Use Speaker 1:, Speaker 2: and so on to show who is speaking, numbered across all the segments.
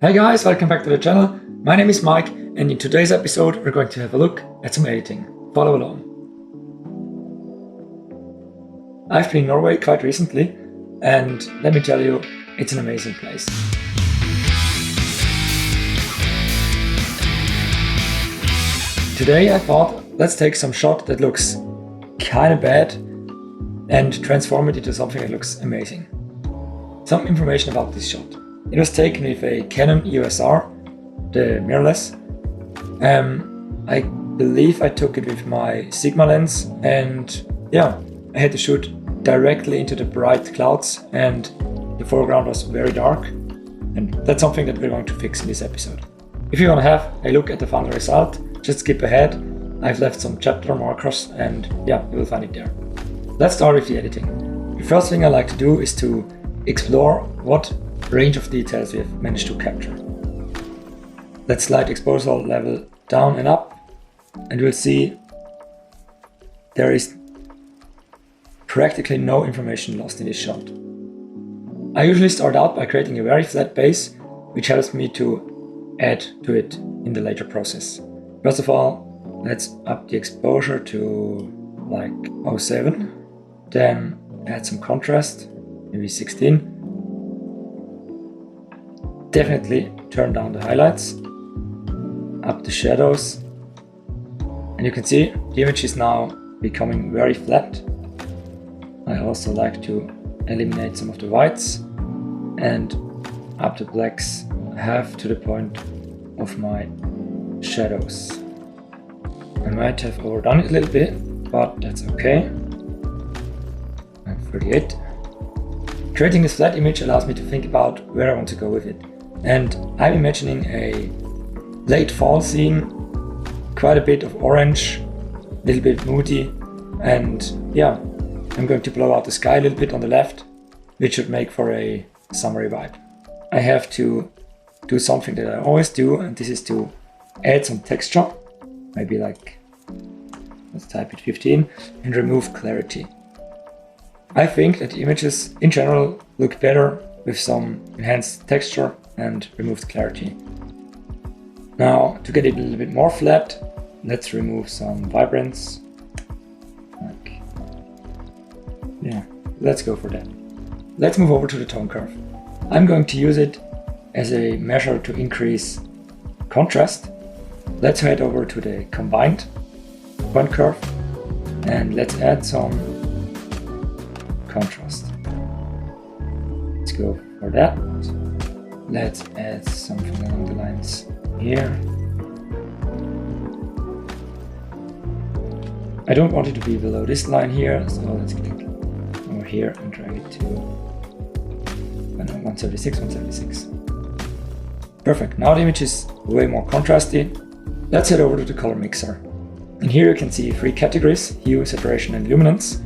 Speaker 1: Hey guys, welcome back to the channel. My name is Mike, and in today's episode we're going to have a look at some editing. Follow along. I've been in Norway quite recently, and let me tell you, it's an amazing place. Today I thought, let's take some shot that looks kinda bad and transform it into something that looks amazing. Some information about this shot. It was taken with a Canon EOS R, the mirrorless. I believe I took it with my Sigma lens, and yeah, I had to shoot directly into the bright clouds and the foreground was very dark, and that's something that we're going to fix in this episode. If you want to have a look at the final result, just skip ahead. I've left some chapter markers and yeah, you will find it there. Let's start with the editing. The first thing I like to do is to explore what range of details we have managed to capture. Let's slide exposure level down and up, and you'll see there is practically no information lost in this shot. I usually start out by creating a very flat base, which helps me to add to it in the later process. First of all, let's up the exposure to like 0.7, then add some contrast, maybe 16. Definitely turn down the highlights, up the shadows, and you can see the image is now becoming very flat. I also like to eliminate some of the whites and up the blacks half to the point of my shadows. I might have overdone it a little bit, but that's okay. And 38. Creating this flat image allows me to think about where I want to go with it. And I'm imagining a late fall scene, quite a bit of orange, a little bit moody, and yeah, I'm going to blow out the sky a little bit on the left, which should make for a summery vibe. I have to do something that I always do, and this is to add some texture, maybe like, let's type it 15, and remove clarity. I think that the images in general look better with some enhanced texture and removed clarity. Now, to get it a little bit more flat, let's remove some vibrance. Yeah, let's go for that. Let's move over to the tone curve. I'm going to use it as a measure to increase contrast. Let's head over to the combined point curve and let's add some contrast. Let's go for that. Let's add something along the lines here. I don't want it to be below this line here, so let's click over here and drag it to 176, 176. Perfect, now the image is way more contrasty. Let's head over to the color mixer. And here you can see 3 categories: hue, saturation and luminance.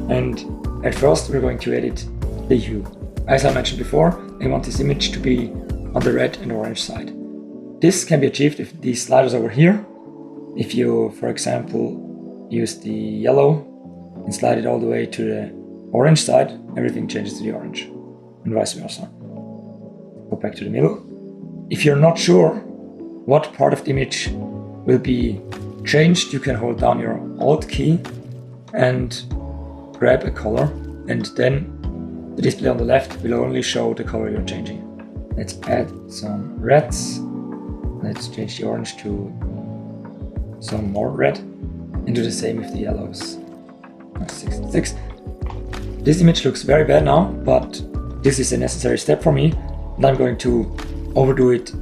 Speaker 1: And at first we're going to edit the hue. As I mentioned before, I want this image to be on the red and orange side. This can be achieved with these sliders over here. If you, for example, use the yellow and slide it all the way to the orange side, everything changes to the orange, and vice versa. Go back to the middle. If you're not sure what part of the image will be changed, you can hold down your Alt key and grab a color, and then the display on the left will only show the color you're changing. Let's add some reds. Let's change the orange to some more red, and do the same with the yellows. 66. This image looks very bad now, but this is a necessary step for me, and I'm going to overdo it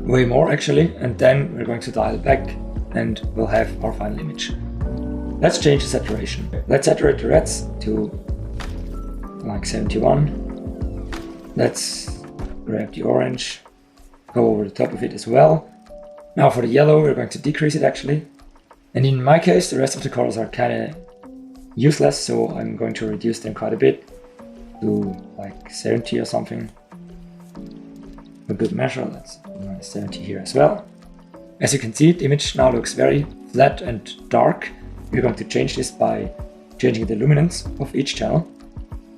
Speaker 1: way more actually, and then we're going to dial back and we'll have our final image. Let's change the saturation. Let's saturate the reds to like 71. Let's grab the orange, go over the top of it as well. Now for the yellow, we're going to decrease it actually. And in my case, the rest of the colors are kind of useless, so I'm going to reduce them quite a bit to like 70 or something. A good measure, let's do 70 here as well. As you can see, the image now looks very flat and dark. We're going to change this by changing the luminance of each channel.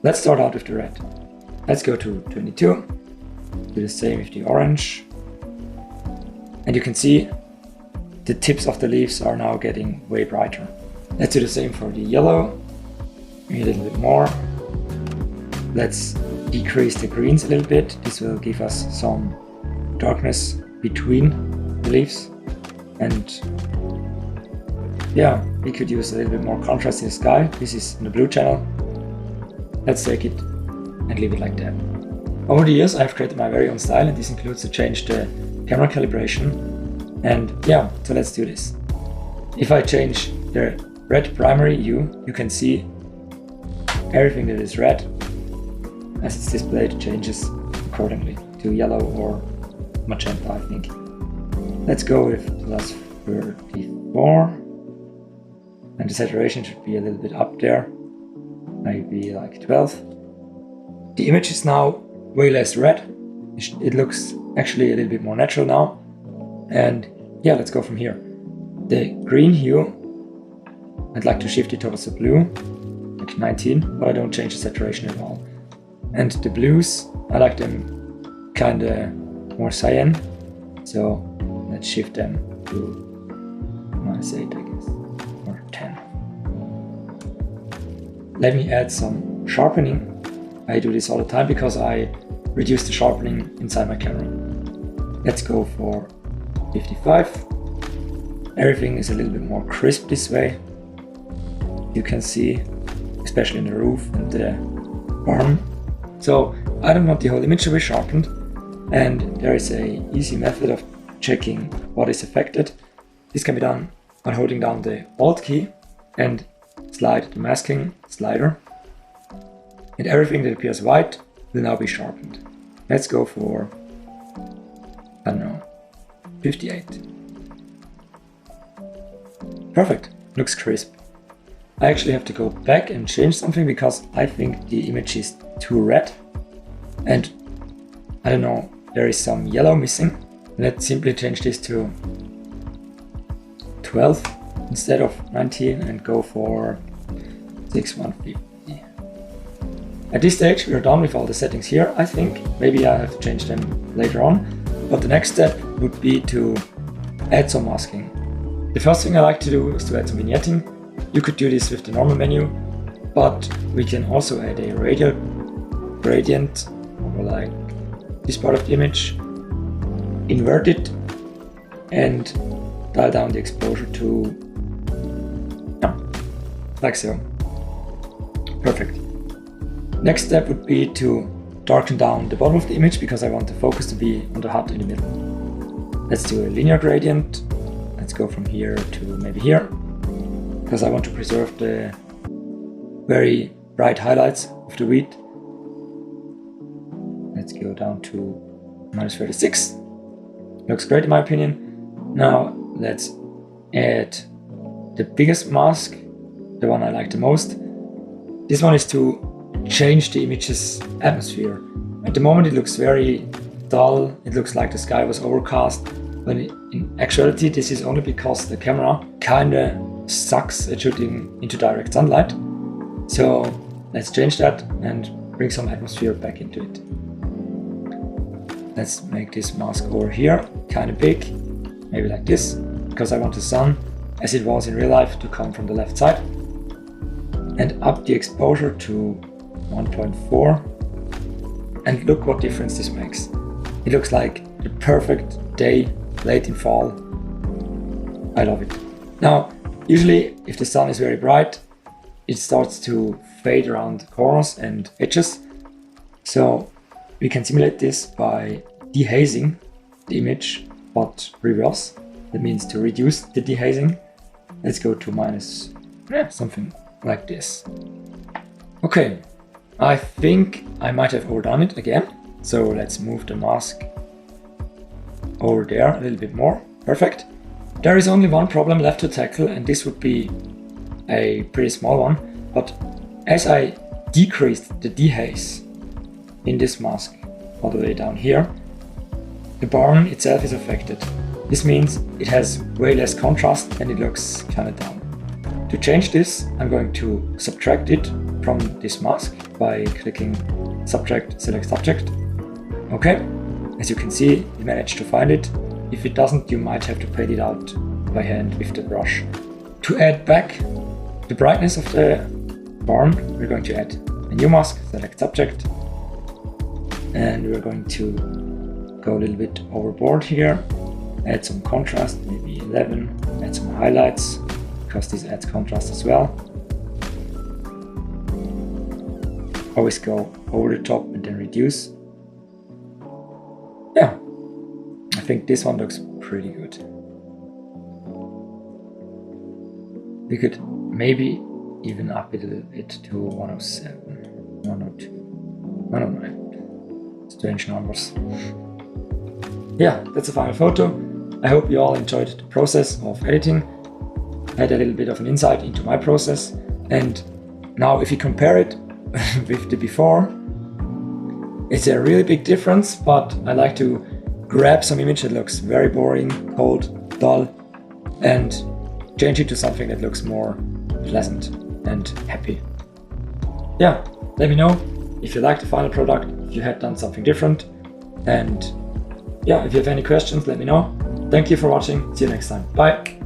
Speaker 1: Let's start out with the red. Let's go to 22, do the same with the orange, And you can see the tips of the leaves are now getting way brighter. Let's do the same for the yellow, maybe a little bit more. Let's decrease the greens a little bit. This will give us some darkness between the leaves. And yeah, we could use a little bit more contrast in the sky. This is in the blue channel. Let's take it and leave it like that. Over the years I've created my very own style, and this includes to change the camera calibration. And yeah, so let's do this. If I change the red primary hue, you can see everything that is red as it's displayed changes accordingly to yellow or magenta, I think. Let's go with plus 34. And the saturation should be a little bit up there, maybe like 12. The image is now way less red. It looks actually a little bit more natural now. And yeah, let's go from here. The green hue, I'd like to shift it towards the blue, like 19, but I don't change the saturation at all. And the blues, I like them kinda more cyan, so let's shift them to -8, I guess, or 10. Let me add some sharpening. I do this all the time because I reduce the sharpening inside my camera. Let's go for 55. Everything is a little bit more crisp this way. You can see, especially in the roof and the barn. So I don't want the whole image to be sharpened, and there is a easy method of checking what is affected. This can be done by holding down the Alt key and slide the masking slider, and everything that appears white will now be sharpened. Let's go for, I don't know, 58. Perfect, looks crisp. I actually have to go back and change something because I think the image is too red, and I don't know, there is some yellow missing. Let's simply change this to 12 instead of 19 and go for 6150. At this stage we are done with all the settings here, I think. Maybe I have to change them later on, but the next step would be to add some masking. The first thing I like to do is to add some vignetting. You could do this with the normal menu, but we can also add a radial gradient over like this part of the image, invert it, and dial down the exposure to, yeah, like so. Perfect. Next step would be to darken down the bottom of the image because I want the focus to be on the HUD in the middle. Let's do a linear gradient. Let's go from here to maybe here, because I want to preserve the very bright highlights of the wheat. Let's go down to -36. Looks great in my opinion. Now let's add the biggest mask, the one I like the most. This one is to change the image's atmosphere. At the moment it looks very dull, it looks like the sky was overcast, when in actuality this is only because the camera kinda sucks at shooting into direct sunlight. So let's change that and bring some atmosphere back into it. Let's make this mask over here kinda big, maybe like this, because I want the sun, as it was in real life, to come from the left side. And up the exposure to 1.4, and look what difference this makes. It looks like the perfect day late in fall. I love it. Now, usually if the sun is very bright, it starts to fade around corners and edges. So we can simulate this by dehazing the image, but reverse. That means to reduce the dehazing. Let's go to minus, something like this. Okay, I think I might have overdone it again. So let's move the mask over there a little bit more. Perfect. There is only one problem left to tackle, and this would be a pretty small one. But as I decreased the dehaze in this mask all the way down here, the barn itself is affected. This means it has way less contrast and it looks kind of dull. To change this, I'm going to subtract it from this mask by clicking Subtract, Select Subject. Okay, as you can see, we managed to find it. If it doesn't, you might have to fade it out by hand with the brush. To add back the brightness of the barn, we're going to add a new mask, select subject, and we're going to go a little bit overboard here, add some contrast, maybe 11, add some highlights, because this adds contrast as well. Always go over the top and then reduce. Yeah, I think this one looks pretty good. We could maybe even up it a little bit to 107, 102, 109. Strange numbers. Yeah, that's the final photo. I hope you all enjoyed the process of editing. I had a little bit of an insight into my process. And now if you compare it with the before, it's a really big difference, but I like to grab some image that looks very boring, cold, dull, and change it to something that looks more pleasant and happy. Yeah, let me know if you like the final product, if you had done something different, and yeah, if you have any questions, let me know. Thank you for watching. See you next time. Bye.